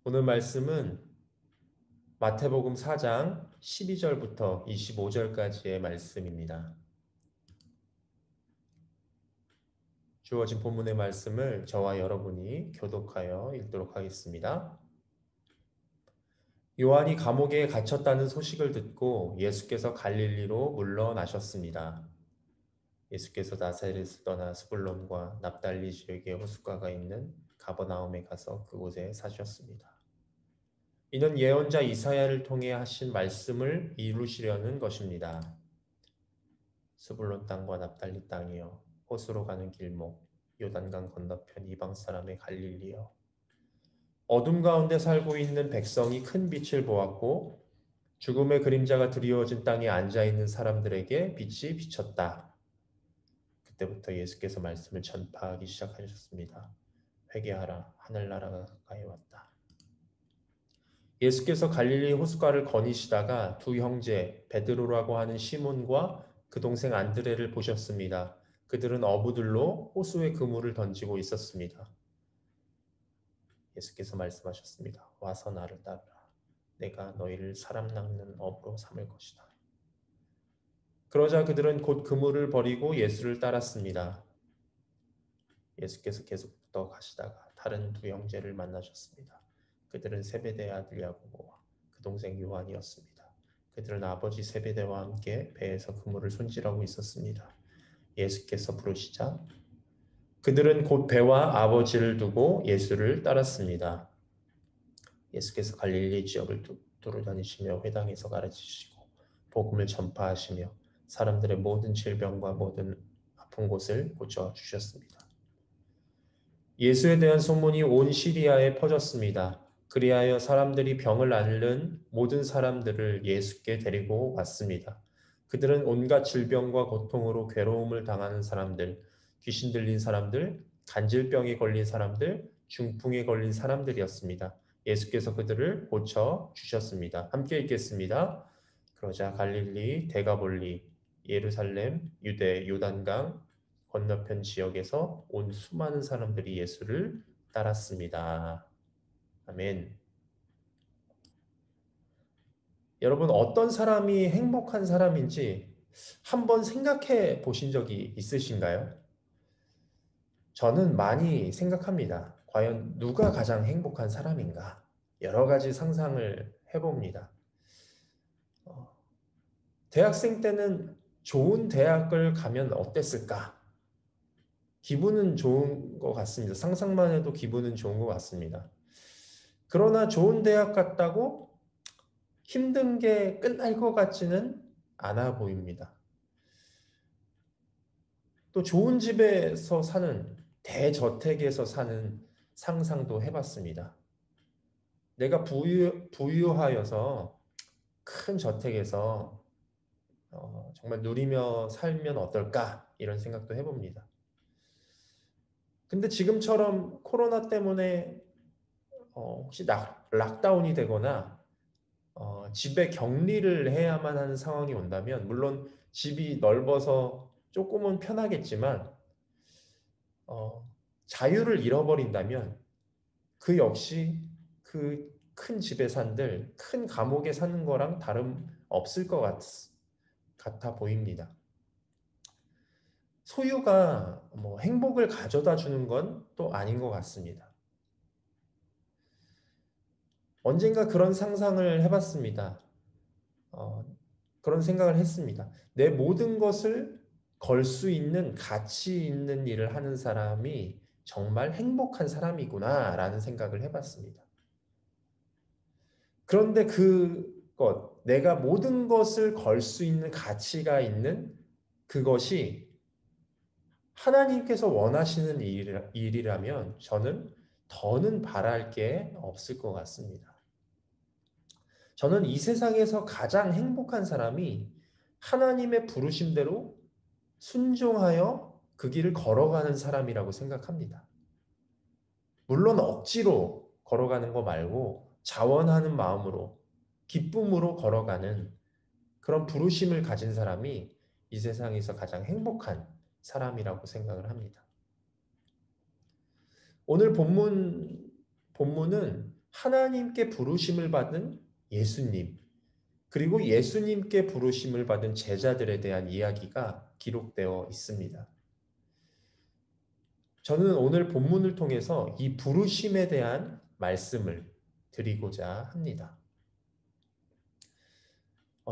오늘 말씀은 마태복음 4장 12절부터 25절까지의 말씀입니다. 주어진 본문의 말씀을 저와 여러분이 교독하여 읽도록 하겠습니다. 요한이 감옥에 갇혔다는 소식을 듣고 예수께서 갈릴리로 물러나셨습니다. 예수께서 나사렛을 떠나 스불론과 납달리 지역에 호숫가가 있는 가버나움에 가서 그곳에 사셨습니다. 이는 예언자 이사야를 통해 하신 말씀을 이루시려는 것입니다. 스불론 땅과 납달리 땅이여, 호수로 가는 길목, 요단강 건너편 이방 사람의 갈릴리여. 어둠 가운데 살고 있는 백성이 큰 빛을 보았고 죽음의 그림자가 드리워진 땅에 앉아 있는 사람들에게 빛이 비쳤다. 그때부터 예수께서 말씀을 전파하기 시작하셨습니다. 회개하라, 하늘나라가 가까이 왔다. 예수께서 갈릴리 호숫가를 거니시다가 두 형제 베드로라고 하는 시몬과 그 동생 안드레를 보셨습니다. 그들은 어부들로 호수에 그물을 던지고 있었습니다. 예수께서 말씀하셨습니다. 와서 나를 따르라. 내가 너희를 사람 낚는 어부로 삼을 것이다. 그러자 그들은 곧 그물을 버리고 예수를 따랐습니다. 예수께서 계속 더 가시다가 다른 두 형제를 만나셨습니다. 그들은 세베대의 아들 야고보와 그 동생 요한이었습니다. 그들은 아버지 세베대와 함께 배에서 그물을 손질하고 있었습니다. 예수께서 부르시자 그들은 곧 배와 아버지를 두고 예수를 따랐습니다. 예수께서 갈릴리 지역을 두루 다니시며 회당에서 가르치시고 복음을 전파하시며 사람들의 모든 질병과 모든 아픈 곳을 고쳐주셨습니다. 예수에 대한 소문이 온 시리아에 퍼졌습니다. 그리하여 사람들이 병을 앓는 모든 사람들을 예수께 데리고 왔습니다. 그들은 온갖 질병과 고통으로 괴로움을 당하는 사람들, 귀신 들린 사람들, 간질병에 걸린 사람들, 중풍에 걸린 사람들이었습니다. 예수께서 그들을 고쳐 주셨습니다. 함께 읽겠습니다. 그러자 갈릴리, 데가볼리, 예루살렘, 유대, 요단강 건너편 지역에서 온 수많은 사람들이 예수를 따랐습니다. 아멘. 여러분, 어떤 사람이 행복한 사람인지 한번 생각해 보신 적이 있으신가요? 저는 많이 생각합니다. 과연 누가 가장 행복한 사람인가? 여러 가지 상상을 해봅니다. 대학생 때는 좋은 대학을 가면 어땠을까? 기분은 좋은 것 같습니다. 상상만 해도 기분은 좋은 것 같습니다. 그러나 좋은 대학 갔다고 힘든 게 끝날 것 같지는 않아 보입니다. 또 좋은 집에서 사는, 대저택에서 사는 상상도 해봤습니다. 내가 부유하여서 큰 저택에서 정말 누리며 살면 어떨까? 이런 생각도 해봅니다. 근데 지금처럼 코로나 때문에 혹시 락다운이 되거나 집에 격리를 해야만 하는 상황이 온다면, 물론 집이 넓어서 조금은 편하겠지만, 어, 자유를 잃어버린다면 그 역시 그 큰 집에 산들, 큰 감옥에 사는 거랑 다름 없을 것 같아 보입니다. 소유가 뭐 행복을 가져다 주는 건 또 아닌 것 같습니다. 언젠가 그런 상상을 해봤습니다. 어, 그런 생각을 했습니다. 내 모든 것을 걸 수 있는 가치 있는 일을 하는 사람이 정말 행복한 사람이구나라는 생각을 해봤습니다. 그런데 내가 모든 것을 걸 수 있는 가치가 있는 그것이 하나님께서 원하시는 일이라면 저는 더는 바랄 게 없을 것 같습니다. 저는 이 세상에서 가장 행복한 사람이 하나님의 부르심대로 순종하여 그 길을 걸어가는 사람이라고 생각합니다. 물론 억지로 걸어가는 거 말고 자원하는 마음으로, 기쁨으로 걸어가는 그런 부르심을 가진 사람이 이 세상에서 가장 행복한 사람이라고 생각을 합니다. 오늘 본문은 하나님께 부르심을 받은 예수님, 그리고 예수님께 부르심을 받은 제자들에 대한 이야기가 기록되어 있습니다. 저는 오늘 본문을 통해서 이 부르심에 대한 말씀을 드리고자 합니다.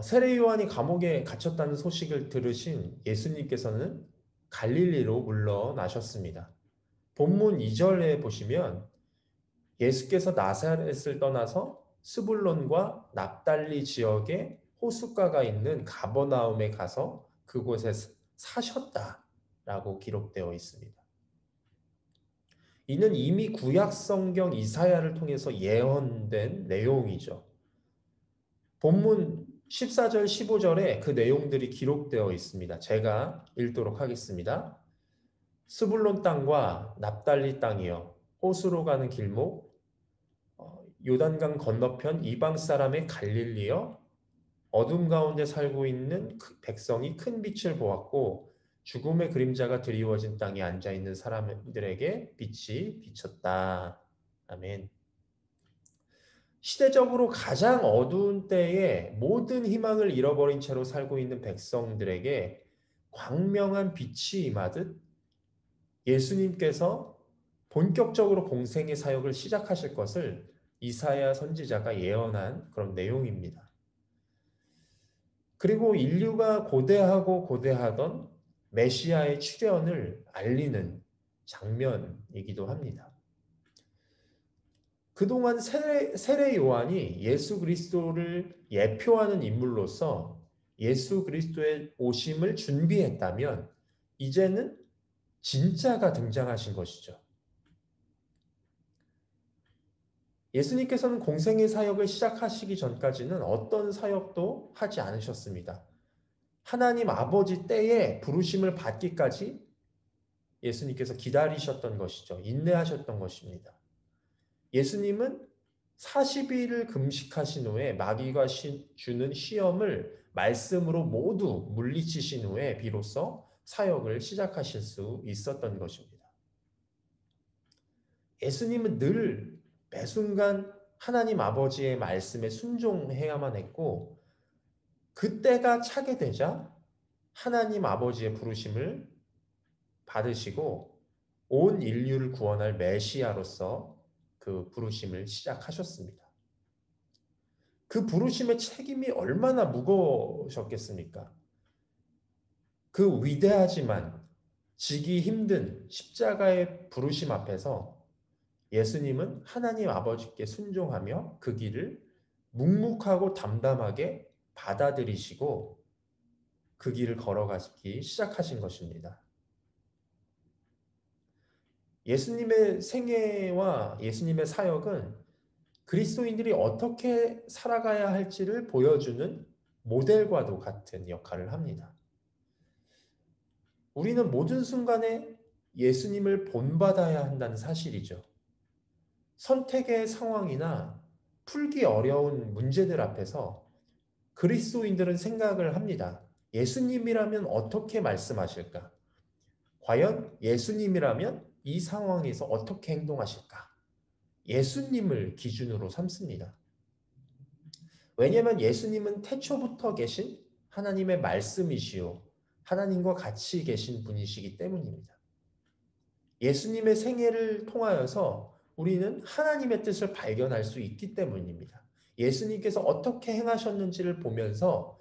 세례 요한이 감옥에 갇혔다는 소식을 들으신 예수님께서는 갈릴리로 물러나셨습니다. 본문 2절에 보시면 예수께서 나사렛을 떠나서 스불론과 납달리 지역에 호숫가가 있는 가버나움에 가서 그곳에 사셨다라고 기록되어 있습니다. 이는 이미 구약 성경 이사야를 통해서 예언된 내용이죠. 본문 14절 15절에 그 내용들이 기록되어 있습니다. 제가 읽도록 하겠습니다. 스불론 땅과 납달리 땅이여 호수로 가는 길목 요단강 건너편 이방 사람의 갈릴리여 어둠 가운데 살고 있는 백성이 큰 빛을 보았고 죽음의 그림자가 드리워진 땅에 앉아있는 사람들에게 빛이 비쳤다. 아멘. 시대적으로 가장 어두운 때에 모든 희망을 잃어버린 채로 살고 있는 백성들에게 광명한 빛이 임하듯 예수님께서 본격적으로 공생의 사역을 시작하실 것을 이사야 선지자가 예언한 그런 내용입니다. 그리고 인류가 고대하고 고대하던 메시아의 출현을 알리는 장면이기도 합니다. 그동안 세례 요한이 예수 그리스도를 예표하는 인물로서 예수 그리스도의 오심을 준비했다면 이제는 진짜가 등장하신 것이죠. 예수님께서는 공생의 사역을 시작하시기 전까지는 어떤 사역도 하지 않으셨습니다. 하나님 아버지 때에 부르심을 받기까지 예수님께서 기다리셨던 것이죠. 인내하셨던 것입니다. 예수님은 40일을 금식하신 후에 마귀가 주는 시험을 말씀으로 모두 물리치신 후에 비로소 사역을 시작하실 수 있었던 것입니다. 예수님은 늘 매 순간 하나님 아버지의 말씀에 순종해야만 했고 그때가 차게 되자 하나님 아버지의 부르심을 받으시고 온 인류를 구원할 메시아로서 그 부르심을 시작하셨습니다. 그 부르심의 책임이 얼마나 무거우셨겠습니까? 그 위대하지만 지기 힘든 십자가의 부르심 앞에서 예수님은 하나님 아버지께 순종하며 그 길을 묵묵하고 담담하게 받아들이시고 그 길을 걸어가기 시작하신 것입니다. 예수님의 생애와 예수님의 사역은 그리스도인들이 어떻게 살아가야 할지를 보여주는 모델과도 같은 역할을 합니다. 우리는 모든 순간에 예수님을 본받아야 한다는 사실이죠. 선택의 상황이나 풀기 어려운 문제들 앞에서 그리스도인들은 생각을 합니다. 예수님이라면 어떻게 말씀하실까? 과연 예수님이라면 이 상황에서 어떻게 행동하실까? 예수님을 기준으로 삼습니다. 왜냐하면 예수님은 태초부터 계신 하나님의 말씀이시요 하나님과 같이 계신 분이시기 때문입니다. 예수님의 생애를 통하여서 우리는 하나님의 뜻을 발견할 수 있기 때문입니다. 예수님께서 어떻게 행하셨는지를 보면서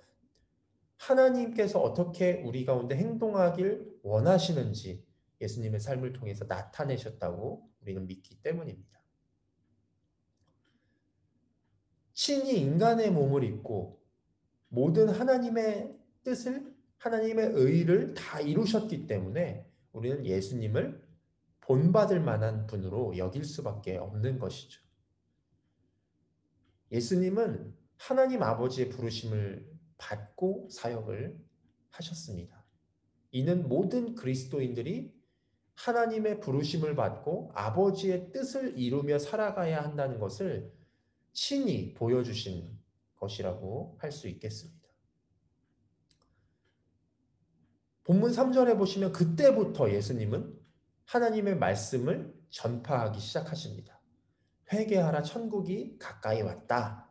하나님께서 어떻게 우리 가운데 행동하길 원하시는지 예수님의 삶을 통해서 나타내셨다고 우리는 믿기 때문입니다. 친히 인간의 몸을 입고 모든 하나님의 뜻을, 하나님의 의를 다 이루셨기 때문에 우리는 예수님을 본받을 만한 분으로 여길 수밖에 없는 것이죠. 예수님은 하나님 아버지의 부르심을 받고 사역을 하셨습니다. 이는 모든 그리스도인들이 하나님의 부르심을 받고 아버지의 뜻을 이루며 살아가야 한다는 것을 친히 보여주신 것이라고 할 수 있겠습니다. 본문 3절에 보시면 그때부터 예수님은 하나님의 말씀을 전파하기 시작하십니다. 회개하라 천국이 가까이 왔다.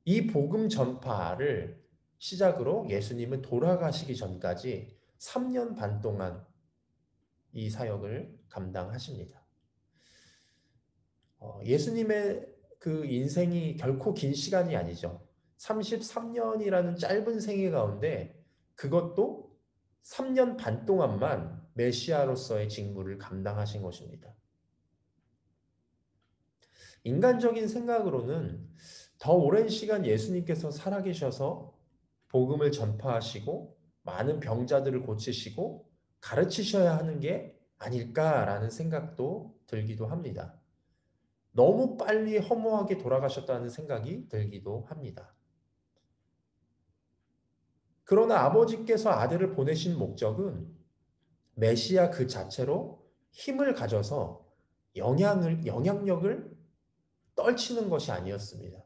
이 복음 전파를 시작으로 예수님은 돌아가시기 전까지 3년 반 동안 이 사역을 감당하십니다. 예수님의 그 인생이 결코 긴 시간이 아니죠. 33년이라는 짧은 생애 가운데 그것도 3년 반 동안만 메시아로서의 직무를 감당하신 것입니다. 인간적인 생각으로는 더 오랜 시간 예수님께서 살아계셔서 복음을 전파하시고 많은 병자들을 고치시고 가르치셔야 하는 게 아닐까라는 생각도 들기도 합니다. 너무 빨리 허무하게 돌아가셨다는 생각이 들기도 합니다. 그러나 아버지께서 아들을 보내신 목적은 메시아 그 자체로 힘을 가져서 영향력을 떨치는 것이 아니었습니다.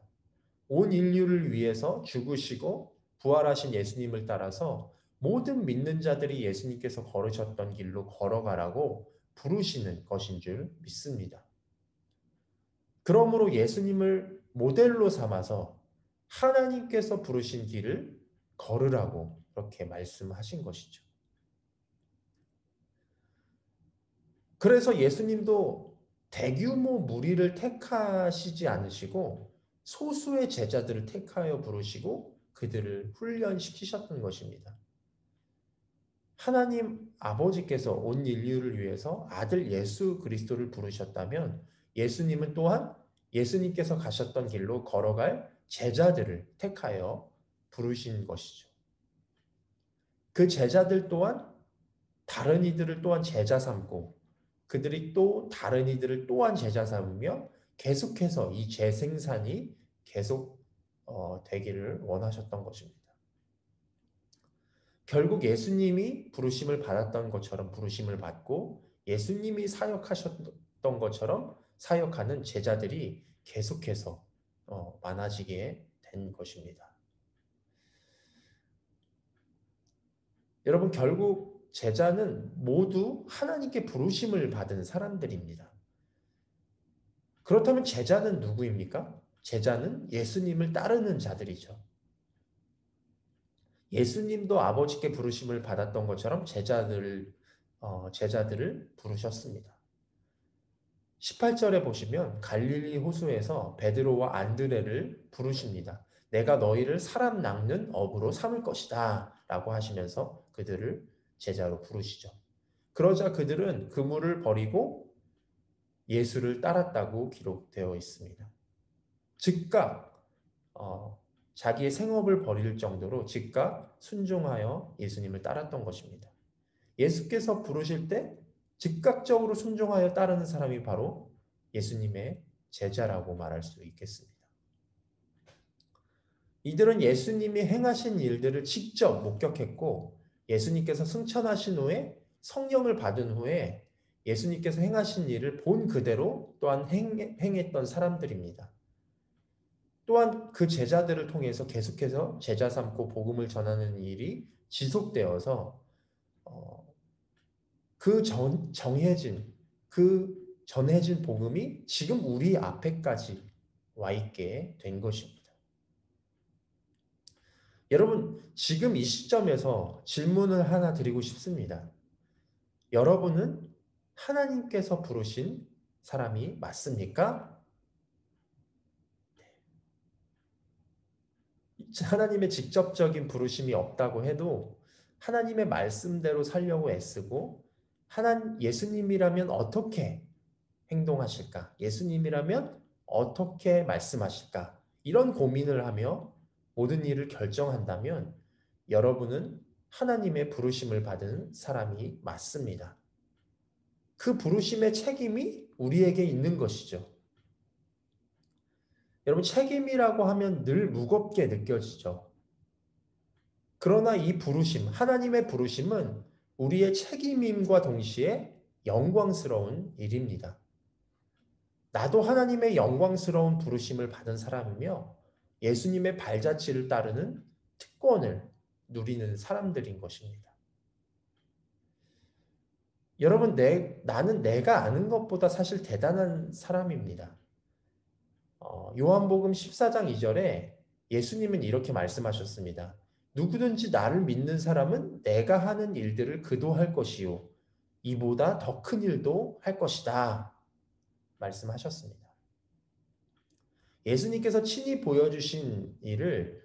온 인류를 위해서 죽으시고 부활하신 예수님을 따라서 모든 믿는 자들이 예수님께서 걸으셨던 길로 걸어가라고 부르시는 것인 줄 믿습니다. 그러므로 예수님을 모델로 삼아서 하나님께서 부르신 길을 걸으라고 그렇게 말씀하신 것이죠. 그래서 예수님도 대규모 무리를 택하시지 않으시고 소수의 제자들을 택하여 부르시고 그들을 훈련시키셨던 것입니다. 하나님 아버지께서 온 인류를 위해서 아들 예수 그리스도를 부르셨다면 예수님은 또한 예수님께서 가셨던 길로 걸어갈 제자들을 택하여 부르신 것이죠. 그 제자들 또한 다른 이들을 또한 제자 삼고 그들이 또 다른 이들을 또한 제자 삼으며 계속해서 이 재생산이 계속 되기를 원하셨던 것입니다. 결국 예수님이 부르심을 받았던 것처럼 부르심을 받고 예수님이 사역하셨던 것처럼 사역하는 제자들이 계속해서 많아지게 된 것입니다. 여러분 결국 제자는 모두 하나님께 부르심을 받은 사람들입니다. 그렇다면 제자는 누구입니까? 제자는 예수님을 따르는 자들이죠. 예수님도 아버지께 부르심을 받았던 것처럼 제자들을 부르셨습니다. 18절에 보시면 갈릴리 호수에서 베드로와 안드레를 부르십니다. 내가 너희를 사람 낚는 어부로 삼을 것이다 라고 하시면서 그들을 제자로 부르시죠. 그러자 그들은 그물을 버리고 예수를 따랐다고 기록되어 있습니다. 즉각 자기의 생업을 버릴 정도로 즉각 순종하여 예수님을 따랐던 것입니다. 예수께서 부르실 때 즉각적으로 순종하여 따르는 사람이 바로 예수님의 제자라고 말할 수 있겠습니다. 이들은 예수님이 행하신 일들을 직접 목격했고 예수님께서 승천하신 후에 성령을 받은 후에 예수님께서 행하신 일을 본 그대로 또한 행했던 사람들입니다. 또한 그 제자들을 통해서 계속해서 제자 삼고 복음을 전하는 일이 지속되어서 그 전해진 복음이 지금 우리 앞에까지 와 있게 된 것입니다. 여러분, 지금 이 시점에서 질문을 하나 드리고 싶습니다. 여러분은 하나님께서 부르신 사람이 맞습니까? 하나님의 직접적인 부르심이 없다고 해도 하나님의 말씀대로 살려고 애쓰고 예수님이라면 어떻게 행동하실까? 예수님이라면 어떻게 말씀하실까? 이런 고민을 하며 모든 일을 결정한다면 여러분은 하나님의 부르심을 받은 사람이 맞습니다. 그 부르심의 책임이 우리에게 있는 것이죠. 여러분, 책임이라고 하면 늘 무겁게 느껴지죠. 그러나 이 부르심, 하나님의 부르심은 우리의 책임임과 동시에 영광스러운 일입니다. 나도 하나님의 영광스러운 부르심을 받은 사람이며 예수님의 발자취를 따르는 특권을 누리는 사람들인 것입니다. 여러분, 나는 내가 아는 것보다 사실 대단한 사람입니다. 요한복음 14장 2절에 예수님은 이렇게 말씀하셨습니다. 누구든지 나를 믿는 사람은 내가 하는 일들을 그도 할 것이요 이보다 더 큰 일도 할 것이다 말씀하셨습니다. 예수님께서 친히 보여주신 일을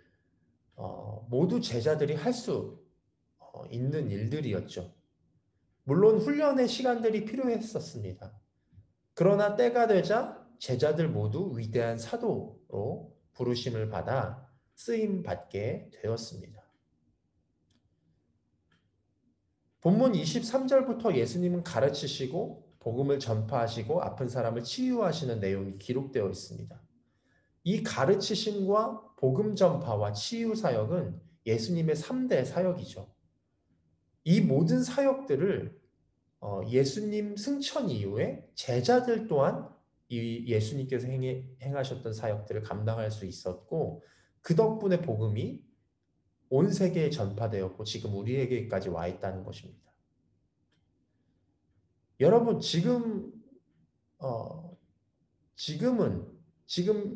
모두 제자들이 할 수 있는 일들이었죠. 물론 훈련의 시간들이 필요했었습니다. 그러나 때가 되자 제자들 모두 위대한 사도로 부르심을 받아 쓰임 받게 되었습니다. 본문 23절부터 예수님은 가르치시고 복음을 전파하시고 아픈 사람을 치유하시는 내용이 기록되어 있습니다. 이 가르치심과 복음 전파와 치유 사역은 예수님의 3대 사역이죠. 이 모든 사역들을 예수님 승천 이후에 제자들 또한 이 예수님께서 행하셨던 사역들을 감당할 수 있었고 그 덕분에 복음이 온 세계에 전파되었고 지금 우리에게까지 와 있다는 것입니다. 여러분 지금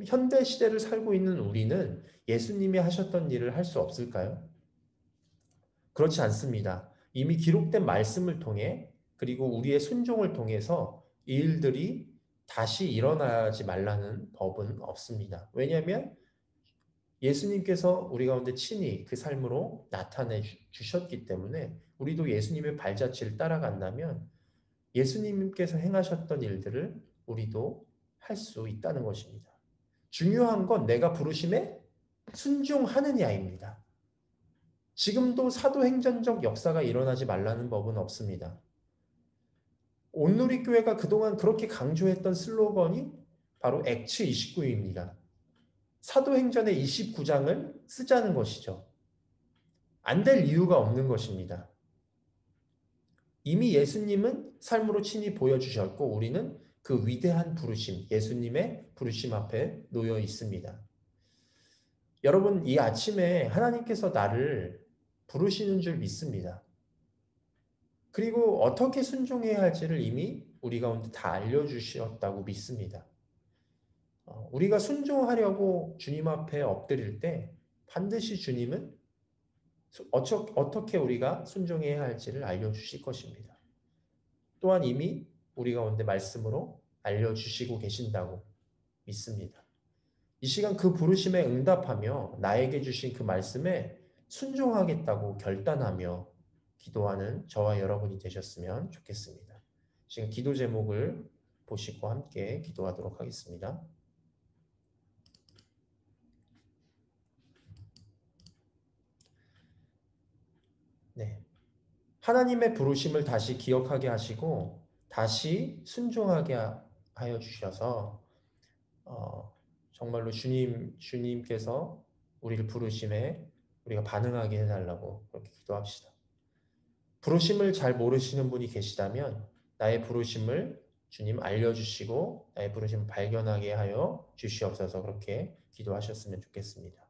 현대 시대를 살고 있는 우리는 예수님이 하셨던 일을 할 수 없을까요? 그렇지 않습니다. 이미 기록된 말씀을 통해 그리고 우리의 순종을 통해서 이 일들이 다시 일어나지 말라는 법은 없습니다. 왜냐하면 예수님께서 우리 가운데 친히 그 삶으로 나타내 주셨기 때문에 우리도 예수님의 발자취를 따라간다면 예수님께서 행하셨던 일들을 우리도 할 수 있다는 것입니다. 중요한 건 내가 부르심에 순종하느냐입니다. 지금도 사도행전적 역사가 일어나지 말라는 법은 없습니다. 온누리교회가 그동안 그렇게 강조했던 슬로건이 바로 액츠 29입니다. 사도행전의 29장을 쓰자는 것이죠. 안 될 이유가 없는 것입니다. 이미 예수님은 삶으로 친히 보여주셨고 우리는 그 위대한 부르심, 예수님의 부르심 앞에 놓여 있습니다. 여러분, 이 아침에 하나님께서 나를 부르시는 줄 믿습니다. 그리고 어떻게 순종해야 할지를 이미 우리 가운데 다 알려주셨다고 믿습니다. 우리가 순종하려고 주님 앞에 엎드릴 때 반드시 주님은 어떻게 우리가 순종해야 할지를 알려주실 것입니다. 또한 이미 우리 가운데 말씀으로 알려주시고 계신다고 믿습니다. 이 시간 그 부르심에 응답하며 나에게 주신 그 말씀에 순종하겠다고 결단하며 기도하는 저와 여러분이 되셨으면 좋겠습니다. 지금 기도 제목을 보시고 함께 기도하도록 하겠습니다. 네. 하나님의 부르심을 다시 기억하게 하시고 다시 순종하게 하여 주셔서 정말로 주님께서 우리를 부르심에 우리가 반응하게 해달라고 그렇게 기도합시다. 부르심을 잘 모르시는 분이 계시다면 나의 부르심을 주님 알려주시고 나의 부르심을 발견하게 하여 주시옵소서 그렇게 기도하셨으면 좋겠습니다.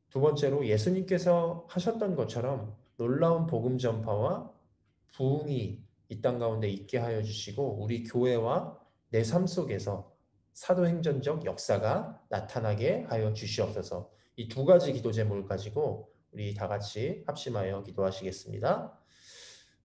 두 번째로 예수님께서 하셨던 것처럼 놀라운 복음 전파와 부흥이 이 땅 가운데 있게 하여 주시고 우리 교회와 내 삶 속에서 사도행전적 역사가 나타나게 하여 주시옵소서. 이 두 가지 기도 제목을 가지고 우리 다 같이 합심하여 기도하시겠습니다.